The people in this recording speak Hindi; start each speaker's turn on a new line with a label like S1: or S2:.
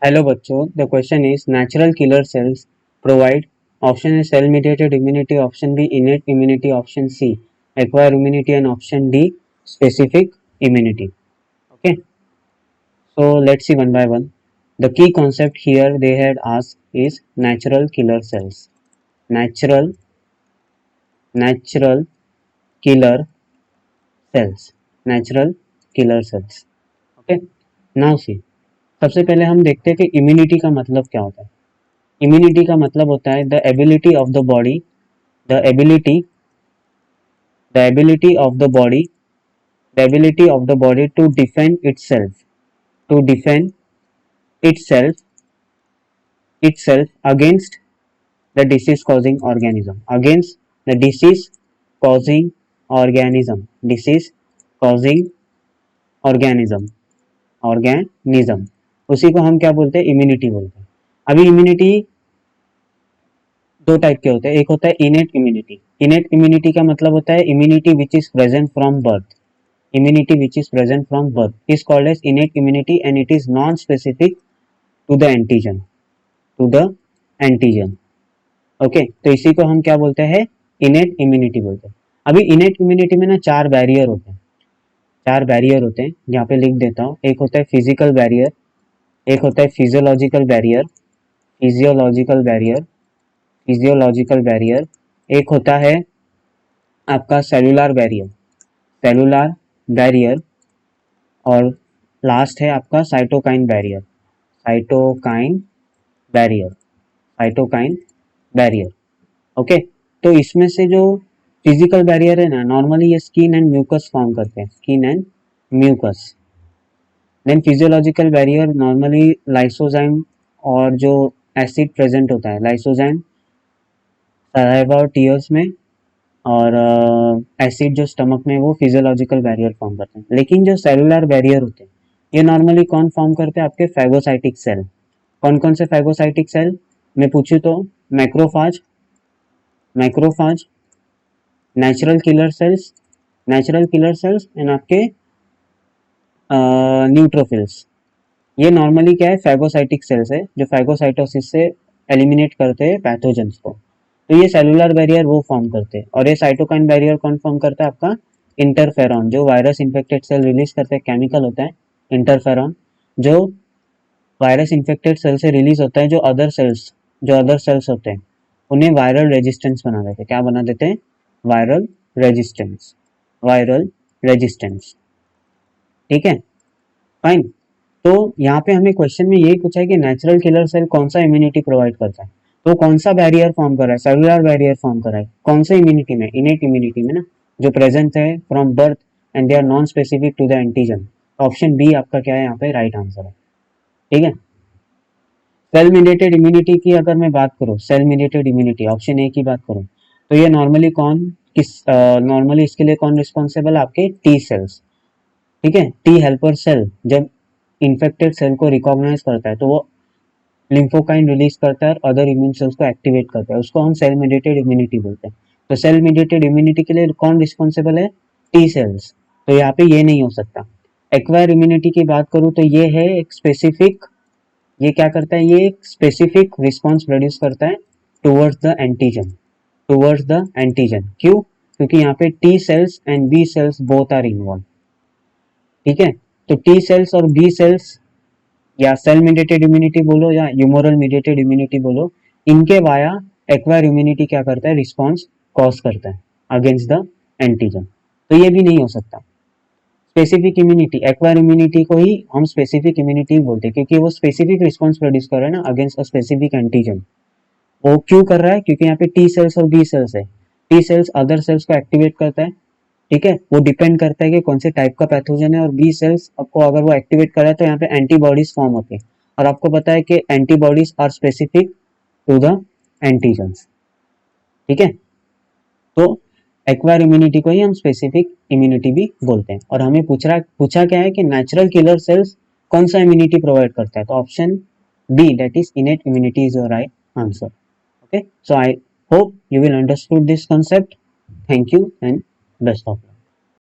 S1: हेलो बच्चों, the question is natural killer cells provide. Option A cell mediated immunity, option B innate immunity, option C acquire immunity and option D specific immunity. Okay, so let's see one by one. The key concept here they had asked is natural killer cells. Natural killer cells. Natural killer cells. Okay, now see. सबसे पहले हम देखते हैं कि इम्यूनिटी का मतलब क्या होता है. इम्यूनिटी का मतलब होता है the ability of the body, the ability the ability of the body the ability of the body to defend itself against the disease causing organism organism उसी को हम क्या बोलते हैं, इम्यूनिटी बोलते हैं. अभी इम्यूनिटी दो टाइप के होते हैं. एक होता है इनेट इम्यूनिटी. इनेट इम्यूनिटी का मतलब होता है immunity which is present from birth. Immunity which is present from birth is called as innate immunity and it is non-specific to the antigen. Okay, तो इसी को हम क्या बोलते हैं, इनेट इम्यूनिटी बोलते हैं. अभी इनेट इम्यूनिटी में ना चार बैरियर होते हैं. यहाँ पे लिख देता हूँ. एक होता है फिजिकल बैरियर, एक होता है फिजियोलॉजिकल बैरियर, एक होता है आपका सेलुलर बैरियर और लास्ट है आपका साइटोकाइन बैरियर. ओके, तो इसमें से जो फिजिकल बैरियर है ना, नॉर्मली ये स्किन एंड म्यूकस फॉर्म करते हैं. Then physiological barrier normally lysozyme और जो एसिड प्रेजेंट होता है, लाइसोजाइम सलाइवा और टीयर्स में, और एसिड जो स्टमक में, वो फिजियोलॉजिकल बैरियर फॉर्म करते हैं. लेकिन जो सेलुलर बैरियर होते हैं ये नॉर्मली कौन फॉर्म करते हैं, आपके फैगोसाइटिक सेल. कौन कौन से फैगोसाइटिक सेल मैं पूछूं तो macrophage, natural killer sales and आपके न्यूट्रोफिल्स. ये नॉर्मली क्या है, फैगोसाइटिक सेल्स है जो फैगोसाइटोसिस से एलिमिनेट करते हैं पैथोजेंस को. तो ये सेलुलर बैरियर वो फॉर्म करते हैं. और ये साइटोकाइन बैरियर कौन फॉर्म करता है, आपका इंटरफेरॉन, जो वायरस इन्फेक्टेड सेल रिलीज करते हैं. केमिकल होता है इंटरफेरॉन, जो वायरस इन्फेक्टेड सेल से रिलीज होता है. जो अदर सेल्स होते हैं उन्हें वायरल रेजिस्टेंस बना देते हैं. क्या बना देते हैं, वायरल रेजिस्टेंस. ठीक है, फाइन. तो यहाँ पे हमें क्वेश्चन में यही पूछा है कि नेचुरल किलर सेल कौन सा इम्यूनिटी प्रोवाइड करता है. तो कौन सा बैरियर फॉर्म कर रहा है, सेलुलर बैरियर फॉर्म कर रहा है. कौन से इम्यूनिटी में, इनेट इम्यूनिटी में ना, जो प्रेजेंट है from birth and they are non specific to the antigen. Option B आपका क्या है यहाँ पे राइट आंसर है. ठीक है. सेल मीडिएटेड इम्यूनिटी की अगर मैं बात करूँ, cell mediated immunity option A की बात करूँ, तो ये नॉर्मली इसके लिए कौन रिस्पॉन्सिबल है, आपके टी सेल्स. ठीक है, टी हेल्पर सेल जब इन्फेक्टेड सेल को रिकॉग्नाइज करता है तो वो लिम्फोकाइन रिलीज करता है और अदर इम्यून सेल्स को एक्टिवेट करता है. उसको हम सेल मीडिएटेड इम्यूनिटी बोलते हैं. तो सेल मीडिएटेड इम्यूनिटी के लिए कौन रिस्पॉन्सिबल है, टी सेल्स. तो यहाँ पे ये नहीं हो सकता. एक्वायर इम्यूनिटी की बात करूँ तो ये है एक स्पेसिफिक, ये क्या करता है, ये एक स्पेसिफिक रिस्पॉन्स प्रोड्यूस करता है टुवर्ड्स द एंटीजन. क्यों, क्योंकि यहाँ पे T cells and B cells both are involve. ठीक है, तो टी सेल्स और बी सेल्स, या सेल मीडिएटेड इम्यूनिटी बोलो या ह्यूमोरल मीडिएटेड इम्यूनिटी बोलो, इनके वाया एक्वायर इम्यूनिटी क्या करता है, रिस्पॉन्स कॉज करता है अगेंस्ट द एंटीजन. तो ये भी नहीं हो सकता. स्पेसिफिक इम्यूनिटी, एक्वायर इम्यूनिटी को ही हम स्पेसिफिक इम्यूनिटी बोलते हैं क्योंकि वो स्पेसिफिक रिस्पॉन्स प्रोड्यूस कर रहा है ना अगेंस्ट अ स्पेसिफिक एंटीजन. वो क्यों कर रहा है, क्योंकि यहाँ पे टी सेल्स और बी सेल्स है. टी सेल्स अदर सेल्स को एक्टिवेट करता है. ठीक है, वो डिपेंड करता है कि कौन से टाइप का पैथोजन है. और बी सेल्स आपको अगर वो एक्टिवेट कर रहा है तो यहाँ पे एंटीबॉडीज फॉर्म होती है. और आपको पता है कि antibodies are specific to the antigens. ठीक है, तो एक्वायर इम्यूनिटी को ही हम स्पेसिफिक इम्यूनिटी भी बोलते हैं. और हमें पूछा क्या है कि नेचुरल किलर सेल्स कौन सा इम्यूनिटी प्रोवाइड करता है. तो option B, that is innate immunity, is your right answer. Okay, so I hope you will understood this concept. Thank you and best of luck.